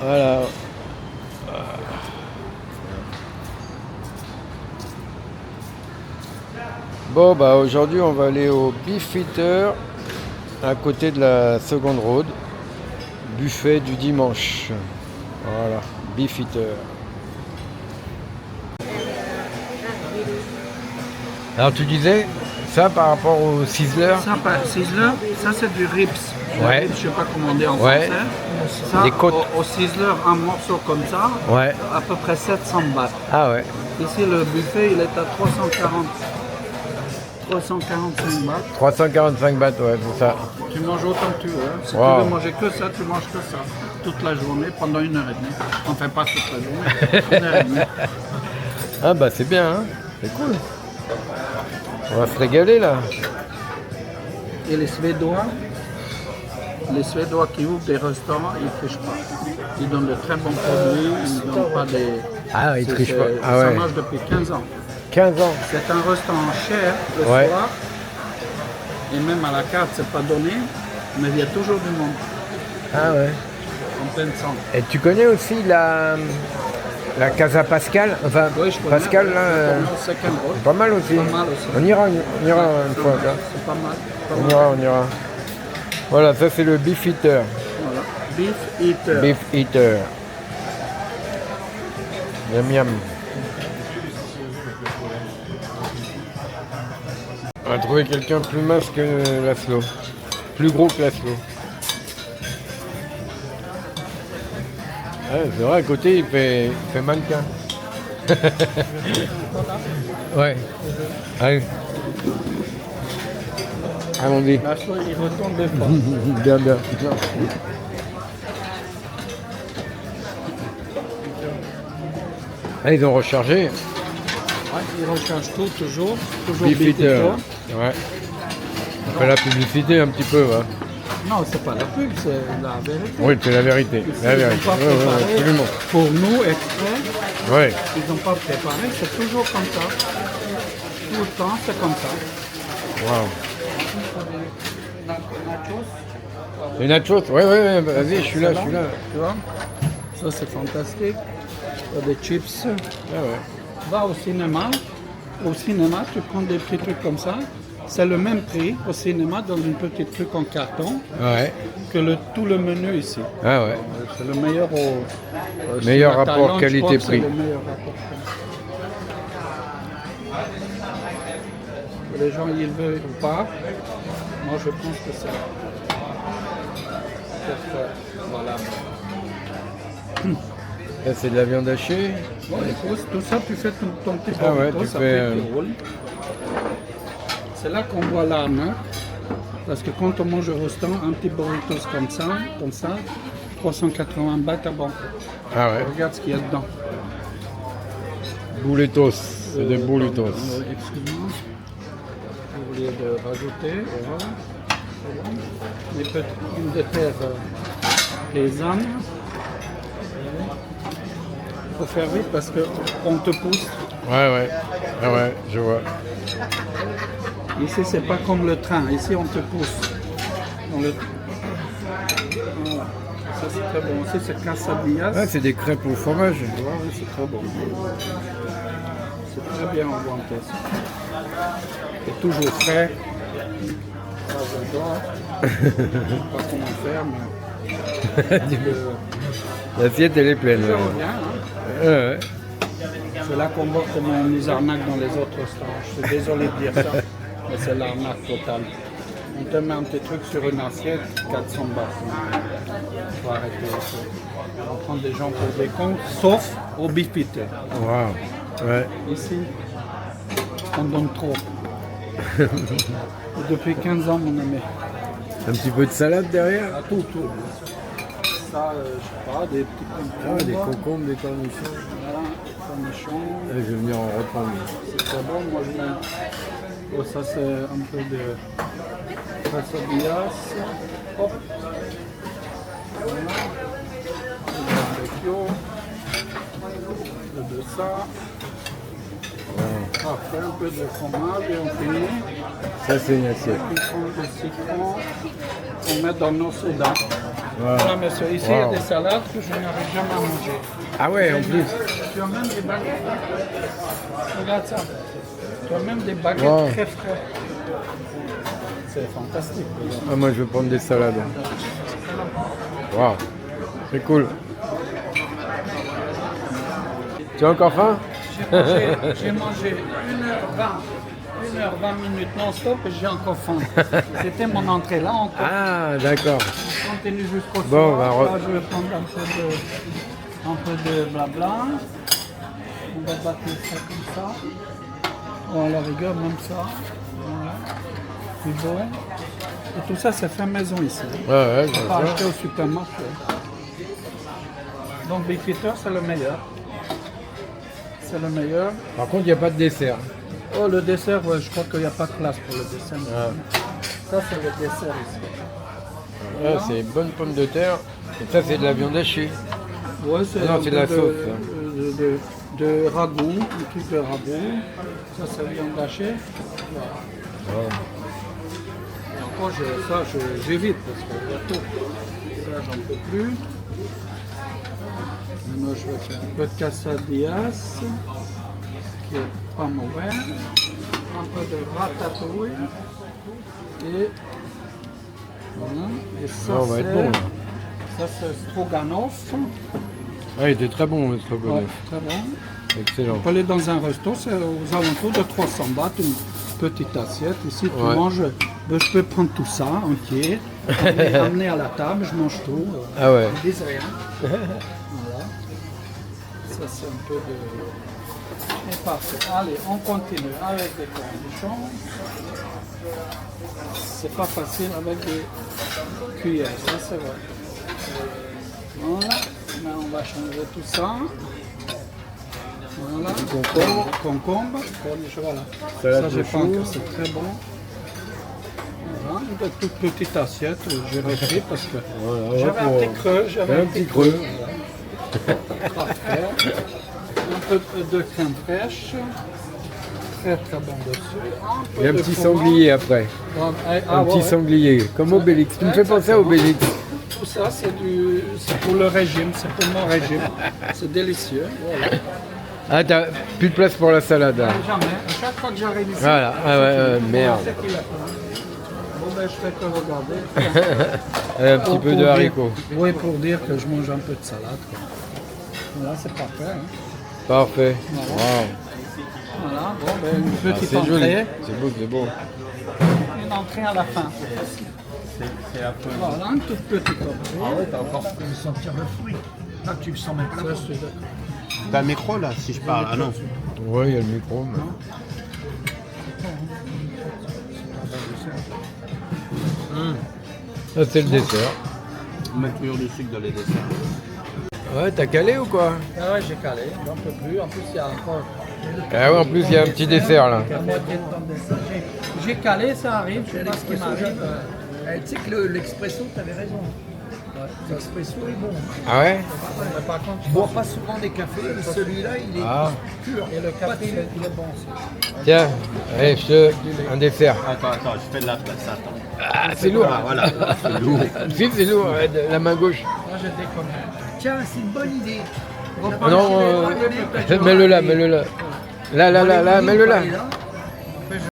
Voilà. Bon, bah aujourd'hui, on va aller au Beef Eater à côté de la Second Road. Buffet du dimanche. Voilà, Beef Eater. Alors tu disais ça par rapport au sizzler? Sizzler, ça c'est du ribs. Ouais. Je sais pas comment on dit en Ouais. français. Ça, Des côtes. au sizzler, un morceau comme ça, Ouais. à peu près 700 bahts. Ah ouais. Ici, le buffet, il est à 345 bahts. 345 bahts, ouais, c'est ça. Tu manges autant que tu veux. Hein. Si Wow. tu veux manger que ça, tu manges que ça. Toute la journée, pendant 1h30. Enfin, pas toute la journée, 1h30. Ah bah c'est bien, hein, c'est cool. On va se régaler là. Et les Suédois qui ouvrent des restaurants, ils ne trichent pas. Ils donnent de très bons produits, ils ne donnent pas des... Ah, ils trichent pas. Ah Ça ouais. marche depuis 15 ans. 15 ans. C'est un restaurant cher le Ouais. soir. Et même à la carte, c'est pas donné. Mais il y a toujours du monde Ah ouais. en pleine centre. Et tu connais aussi la Casa Pascal? Enfin, Oui, je connais. Pascal là, C'est second road. pas mal aussi. Pas mal aussi. On ira une fois. Là. C'est pas mal. Pas On mal. ira, on ira. Voilà, ça c'est le Beef Eater. Voilà. Beef Eater. Beef Eater. Miam miam. On va trouver quelqu'un plus mince que Laszlo. Plus gros que Laszlo. Ouais, c'est vrai, à côté il fait mannequin. Ouais. Allez. Allons-y. La chose, il retourne des fois. Bien, bien. Ah, ils ont rechargé. Ouais, il recharge tout, toujours. Toujours Beef Beef Eater. Eater. Ouais. On fait la publicité un petit peu, ouais. Non, c'est pas la pub, c'est la vérité. Oui, c'est la vérité. Ici, La ils vérité. n'ont pas Ouais, ouais, préparé absolument. pour nous exprès. Ouais. Ils n'ont pas préparé, c'est toujours comme ça. Tout le temps, c'est comme ça. Wow. Nachos, Les nachos, ouais, vas-y, je suis là. tu vois. Ça, c'est fantastique. Il y a des chips. Ah ouais. Va au cinéma. Au cinéma, tu prends des petits trucs comme ça. C'est le même prix au cinéma dans une petite truc en carton Ouais. que tout le menu ici. Ah ouais. C'est le meilleur Meilleur sur la rapport Thaïlande, je crois que qualité-prix. c'est le meilleur rapport. Les gens ils veulent ou pas. Moi je pense que c'est voilà. Là, c'est de la viande hachée. Bon, écoute, tout ça tu fais ton petit Ah ouais, burrito, tu ça fais, fait tu roules. C'est là qu'on voit l'arnaque. Parce que quand on mange au restaurant, un petit burrito comme ça, 380 bahts à banque. Ah ouais. Regarde ce qu'il y a dedans. Bouletos. C'est des bouletos. Excuse-moi. J'ai oublié de rajouter. Voilà. Des petites pommes de terre paysannes. Il faut faire vite parce qu'on te pousse. Ouais. Ah ouais, je vois. Ici, c'est pas comme le train. Ici, on te pousse. Voilà. Ça, c'est très bon. Aussi, c'est quesadillas. Ah, c'est des crêpes au fromage. Tu vois, oui, c'est très bon. C'est très bien inventé. C'est toujours frais. Ça, j'adore. Je sais pas comment faire, mais... L'assiette, elle est pleine. Ça là. revient, hein. Ouais. C'est là qu'on voit comment on nous arnaque dans les autres restaurants. Je suis désolé de dire ça, mais c'est l'arnaque totale. On te met un petit truc sur une assiette, 400 bahts. Il faut arrêter. On prend des gens pour des cons, sauf au Beef Eater. Wow. Ouais. Ici, on donne trop. Et depuis 15 ans, mon ami. Un petit peu de salade derrière. À tout. Ça, je sais pas, des petits Ah ouais, des concombres. concombres, des cornichons. Voilà, cornichons. Allez, je vais venir en reprendre. C'est très bon, moi je mets. Oh, ça c'est un peu de quesadillas. Hop. Voilà. Du barbecue. Un peu de ça. Après un peu de fromage et on finit. Ça, c'est une assiette. Puis on prend le citron. On met dans nos sodas. Voilà, monsieur. Ici, il y a des salades que je n'arrive jamais à manger. Ah ouais, en plus. Tu as même des baguettes. Regarde ça. Tu as même des baguettes Wow. très frais. C'est fantastique. Regarde. Ah, moi, je vais prendre des salades. Waouh, c'est cool. Tu as encore faim? J'ai mangé 1h20 minutes non-stop et j'ai encore faim. C'était mon entrée là encore. Ah, d'accord. On continue jusqu'au Bon, soir. on va Là, je vais prendre un peu de blabla. On va battre ça comme ça. Ou à la rigueur, même ça. Voilà. C'est bon. Et tout ça, c'est fait maison ici. Ouais, On c'est pas ça. acheter au supermarché. Donc, Beefeater, c'est le meilleur. C'est le meilleur. Par contre, il n'y a pas de dessert. Oh, le dessert, ouais, je crois qu'il n'y a pas de place pour le dessert. Ah. Ça, c'est le dessert ici. Là, c'est bonne pomme de terre. Et ça, c'est de la viande hachée. Ouais, c'est Non, un c'est peu de la sauce, de ragoût, un truc de ragoût. Ça, c'est viande hachée. Voilà. Et encore, ça, j'évite parce qu'il y a tout. Ça, j'en peux plus. Maintenant, je vais faire un peu de quesadillas, qui est pas mauvais. Un peu de ratatouille. Et voilà. Et ça, Ah, on va être bon, là. ça, c'est stroganoff. Ah, il était très bon, le Ouais, stroganoff. très bon. Excellent. On peut aller dans un resto, c'est aux alentours de 300 bahts, une petite assiette. Ici, tu Ouais. manges, je peux prendre tout ça entier, amener à la table, je mange tout. Ah ouais. Ils disent rien. Voilà. Ça, c'est un peu de... Et parfait. Allez, on continue avec des cornichons. C'est pas facile avec des cuillères, ça c'est vrai. Voilà. Maintenant, on va changer tout ça. Voilà. Concombre. Voilà. Salade Ça, de je chou. pense que c'est très bon. Voilà. Une toute petite assiette, j'ai repris parce que Voilà, j'avais un pour- petit creux. J'avais un petit creux. Parfait. Un peu de crème fraîche. Très très bon dessus. Et un petit sanglier après. Un petit sanglier, comme Obélix. Tu me fais penser à Obélix. Tout ça, c'est pour le régime, c'est pour mon régime. C'est délicieux. Voilà. Ah, t'as plus de place pour la salade. Hein. Jamais. À chaque fois que j'arrive ici, Voilà, ah ouais, merde. c'est qu'il a plein. Bon, ben, je fais que regarder. Un petit peu de haricots. Oui, pour dire que je mange un peu de salade. Quoi. Voilà, c'est parfait. Hein. Parfait. Voilà. Wow. Voilà, bon, ben, une Ah, petite c'est joli. entrée. C'est beau, c'est beau. Une entrée à la fin. Voilà, une toute petite entrée. Ah ouais, t'as encore pu sentir le fruit. Là, tu le sens même Ça, pas. je suis d'accord. T'as un micro là, si je parle. Ah non. Ouais, il y a le micro. Mais... Ça, c'est le dessert. On met toujours du sucre dans les desserts. Ouais, t'as calé ou quoi? Ah ouais, j'ai calé, j'en peux plus. En plus, il y a encore Ah ouais, en plus, il y a un petit dessert là. la moitié de ton dessert. J'ai calé, ça arrive, je sais pas ce qui m'arrive. Tu sais que l'expresso, t'avais raison. L'expresso est bon. Ah ouais? Mais par contre, Je bois pas souvent des cafés, mais celui-là, il est Ah. pur. et le café, il est bon aussi. Tiens, allez, un dessert. Attends, je fais de la place, attends. Ah, c'est lourd. Ah, voilà, c'est lourd. Si, c'est lourd, ouais, de la main gauche. Moi, je déconne. Tiens, c'est une bonne idée. Non, mets-le là, mets-le là. Là, mets-le là.